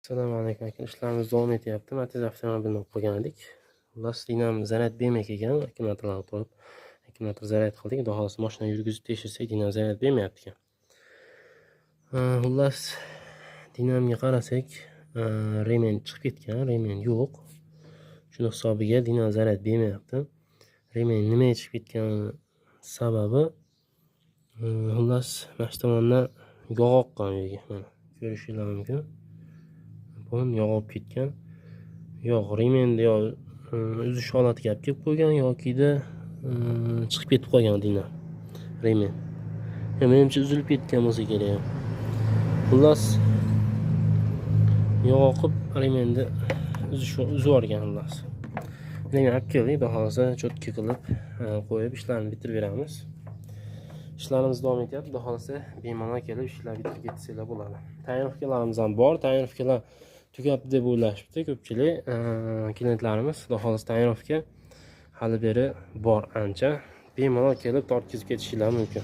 Assalomu alaykum aka. Ishlarimiz davom etyapti. Matiz avtomobilni olib qo'ygan edik. Xullas, dinam zaryad bermay kelgan. Akkumulyatorlarni qo'yib, akkumulyator zaryad qildik. Xudo xohlasa mashina yurgizib tekshirsak, dinam zaryad bermayapti ekan. Xullas, dinamga qarasak, remen chiqib ketgan, remen yo'q. Shuni hisobiga dinam zaryad bermayapti. Remen nimaga chiqib ketgani sababi, xullas, mana shu tomondan yog' oqqan yerga. Mana ko'rishingiz mumkin. Yog' olib ketgan. Yo'q, remenda yo uzish holatiga olib kelib qo'ygan yokida chiqib ketib qolgan dinam. Remen. Menimcha uzilib ketgan bo'lsa kerak. Xullas, yog' oqib remenda uzib yuborgan xullas. Remen olib keldik, xudo xolasa cho'tka qilib qo'yib ishlarni bitirib beramiz. Ishlarimiz davom etyapti. Xudo xolasa bemalol kelib ishlarni bitirib ketsanglar bo'ladi. Tayyorgarlarimiz ham bor. Tayyorgarlar tugabdi deb o'ylashibdi ko'pchilik klientlarimiz. Xudo xolasa tayyorga hali beri bor ancha. Bemalol kelib tortkizib ketishinglar mumkin.